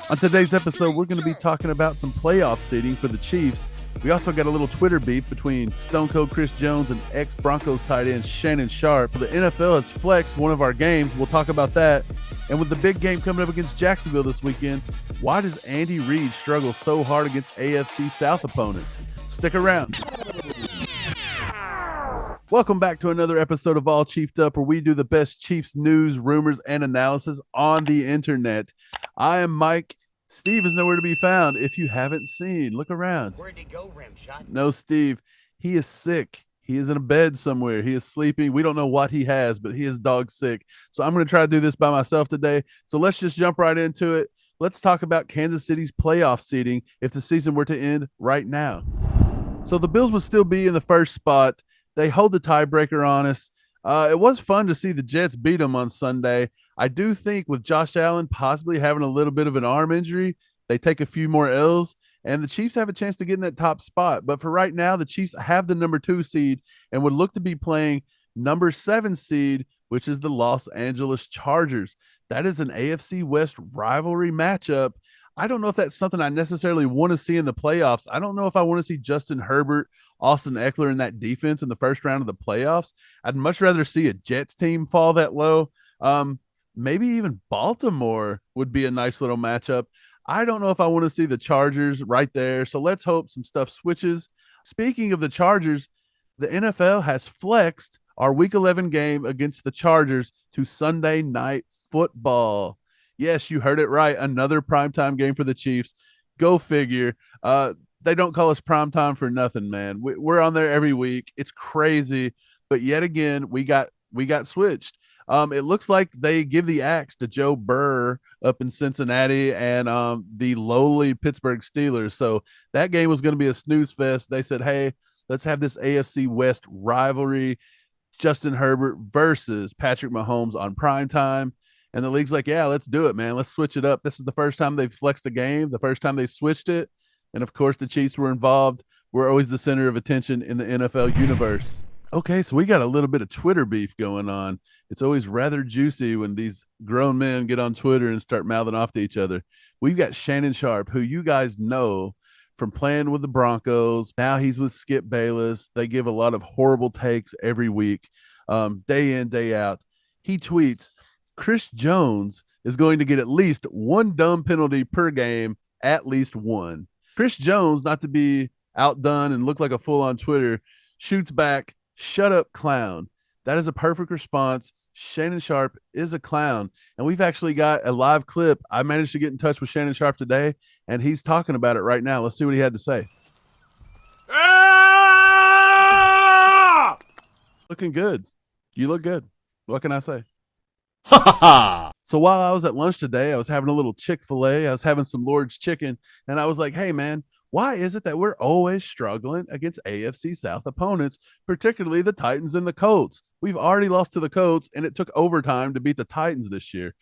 On today's episode, we're going to be talking about some playoff seeding for the Chiefs. We also got a little Twitter beef between Stone Cold Chris Jones and ex-Broncos tight end Shannon Sharpe. The NFL has flexed one of our games. We'll talk about that. And with the big game coming up against Jacksonville this weekend, why does Andy Reid struggle so hard against AFC South opponents? Stick around. Welcome back to another episode of All Chiefed Up, where we do the best Chiefs news, rumors, and analysis on the internet. I am Mike. Steve is nowhere to be found. If you haven't seen, look around. Where'd he go, Rimshot? No, Steve. He is sick. He is in a bed somewhere. He is sleeping. We don't know what he has, but he is dog sick. So I'm going to try to do this by myself today. So let's just jump right into it. Let's talk about Kansas City's playoff seeding if the season were to end right now. So the Bills would still be in the first spot. They hold the tiebreaker on us. It was fun to see the Jets beat them on Sunday. I do think with Josh Allen possibly having a little bit of an arm injury, they take a few more L's, and the Chiefs have a chance to get in that top spot. But for right now, the Chiefs have the number 2 seed and would look to be playing number 7 seed, which is the Los Angeles Chargers. That is an AFC West rivalry matchup. I don't know if that's something I necessarily want to see in the playoffs. I don't know if I want to see Justin Herbert, Austin Eckler in that defense in the first round of the playoffs. I'd much rather see a Jets team fall that low. Maybe even Baltimore would be a nice little matchup. I don't know if I want to see the Chargers right there. So let's hope some stuff switches. Speaking of the Chargers, the NFL has flexed our Week 11 game against the Chargers to Sunday Night Football. Yes, you heard it right. Another primetime game for the Chiefs. Go figure. They don't call us primetime for nothing, man. We're on there every week. It's crazy. But yet again, we got switched. It looks like they give the axe to Joe Burr up in Cincinnati and the lowly Pittsburgh Steelers. So that game was going to be a snooze fest. They said, hey, let's have this AFC West rivalry. Justin Herbert versus Patrick Mahomes on primetime. And the league's like, yeah, let's do it, man. Let's switch it up. This is the first time they've flexed the game, the first time they switched it. And of course, the Chiefs were involved. We're always the center of attention in the NFL universe. Okay, so we got a little bit of Twitter beef going on. It's always rather juicy when these grown men get on Twitter and start mouthing off to each other. We've got Shannon Sharpe, who you guys know from playing with the Broncos. Now he's with Skip Bayless. They give a lot of horrible takes every week, day in, day out. He tweets, Chris Jones is going to get at least one dumb penalty per game, at least one. Chris Jones, not to be outdone and look like a fool on Twitter, shoots back, shut up, clown. That is a perfect response. Shannon Sharpe is a clown. And we've actually got a live clip. I managed to get in touch with Shannon Sharpe today, and he's talking about it right now. Let's see what he had to say. Ah! Looking good. You look good. What can I say? So while I was at lunch today, I was having a little Chick-fil-A. I was having some Lord's chicken, and I was like, hey, man, why is it that we're always struggling against AFC South opponents, particularly the Titans and the Colts? We've already lost to the Colts, and it took overtime to beat the Titans this year.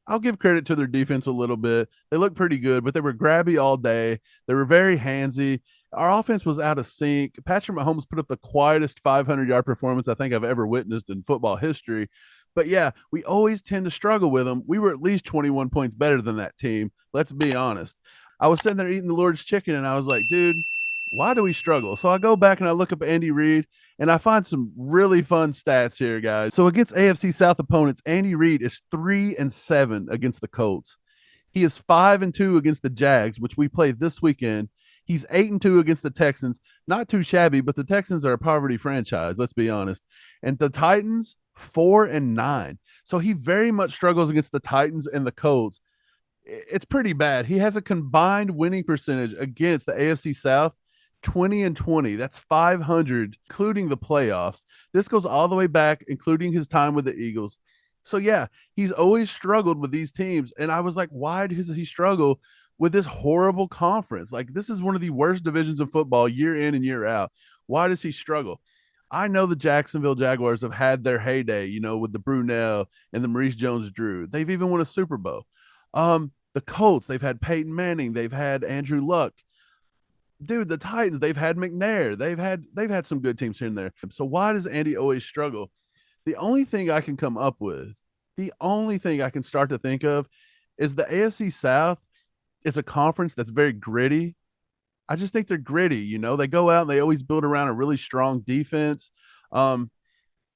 I'll give credit to their defense a little bit. They look pretty good, but they were grabby all day. They were very handsy. Our offense was out of sync. Patrick Mahomes put up the quietest 500-yard performance I think I've ever witnessed in football history. But yeah, we always tend to struggle with them. We were at least 21 points better than that team. Let's be honest. I was sitting there eating the Lord's chicken, and I was like, dude, why do we struggle? So I go back and I look up Andy Reid, and I find some really fun stats here, guys. So against AFC South opponents, Andy Reid is 3-7 against the Colts. He is 5-2 against the Jags, which we play this weekend. He's 8-2 against the Texans. Not too shabby, but the Texans are a poverty franchise, let's be honest. And the Titans, 4-9. So he very much struggles against the Titans and the Colts. It's pretty bad. He has a combined winning percentage against the AFC South 20-20. That's 500, including the playoffs. This goes all the way back, including his time with the Eagles. So yeah, he's always struggled with these teams. And I was like, why does he struggle with this horrible conference? Like, this is one of the worst divisions of football year in and year out. Why does he struggle? I know the Jacksonville Jaguars have had their heyday, you know, with the Brunell and the Maurice Jones-Drew. They've even won a Super Bowl. The Colts, they've had Peyton Manning. They've had Andrew Luck. Dude, the Titans, they've had McNair. They've had some good teams here and there. So why does Andy always struggle? The only thing I can come up with, the only thing I can start to think of is the AFC South It's a conference that's very gritty. I just think they're gritty. They go out and they always build around a really strong defense. Um,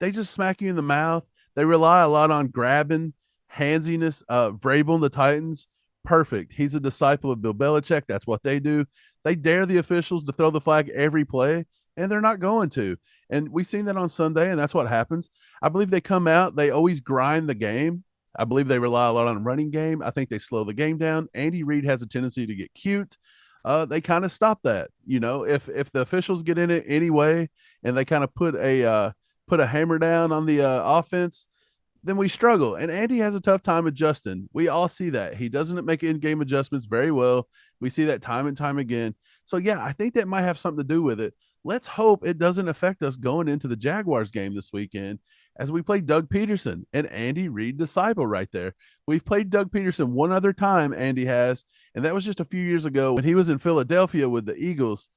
they just smack you in the mouth. They rely a lot on grabbing, handsiness. Vrabel and the Titans, perfect. He's a disciple of Bill Belichick. That's what they do. They dare the officials to throw the flag every play, and they're not going to. And we've seen that on Sunday, and that's what happens. I believe they come out, they always grind the game. I believe they rely a lot on running game. I think they slow the game down. Andy Reid has a tendency to get cute. They kind of stop that. If the officials get in it anyway, and they kind of put a hammer down on the offense, then we struggle. And Andy has a tough time adjusting. We all see that. He doesn't make in-game adjustments very well. We see that time and time again. So, yeah, I think that might have something to do with it. Let's hope it doesn't affect us going into the Jaguars game this weekend as we play Doug Peterson and Andy Reid disciple right there. We've played Doug Peterson one other time, Andy has, and that was just a few years ago when he was in Philadelphia with the Eagles.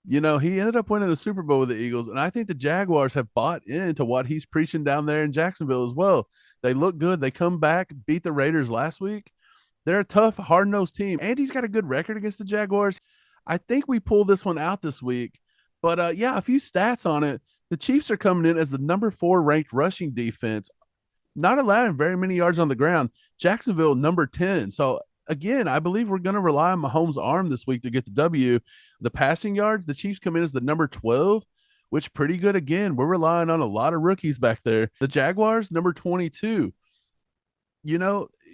He ended up winning the Super Bowl with the Eagles, and I think the Jaguars have bought into what he's preaching down there in Jacksonville as well. They look good. They come back, beat the Raiders last week. They're a tough, hard-nosed team. Andy's got a good record against the Jaguars. I think we pull this one out this week. But, yeah, a few stats on it. The Chiefs are coming in as the number 4 ranked rushing defense, not allowing very many yards on the ground. Jacksonville, number 10. So, again, I believe we're going to rely on Mahomes' arm this week to get the W. The passing yards, the Chiefs come in as the number 12, which pretty good again. We're relying on a lot of rookies back there. The Jaguars, number 22.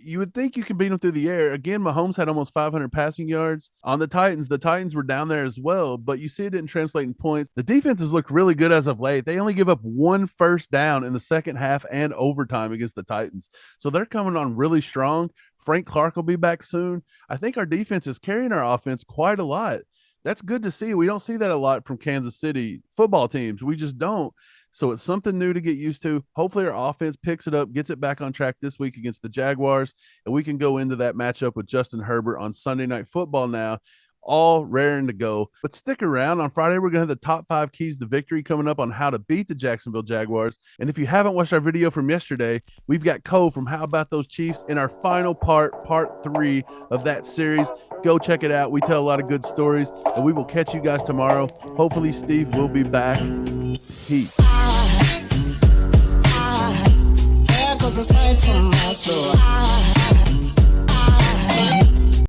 You would think you can beat them through the air. Again, Mahomes had almost 500 passing yards. On the Titans were down there as well, but you see it didn't translate in points. The defenses looked really good as of late. They only give up 1 first down in the second half and overtime against the Titans. So they're coming on really strong. Frank Clark will be back soon. I think our defense is carrying our offense quite a lot. That's good to see. We don't see that a lot from Kansas City football teams. We just don't. So it's something new to get used to. Hopefully our offense picks it up, gets it back on track this week against the Jaguars, and we can go into that matchup with Justin Herbert on Sunday Night Football now, all raring to go. But stick around. On Friday, we're going to have the top 5 keys to victory coming up on how to beat the Jacksonville Jaguars. And if you haven't watched our video from yesterday, we've got Cole from How About Those Chiefs in our final part 3 of that series. Go check it out. We tell a lot of good stories, and we will catch you guys tomorrow. Hopefully Steve will be back. Peace. There goes a sight from my soul.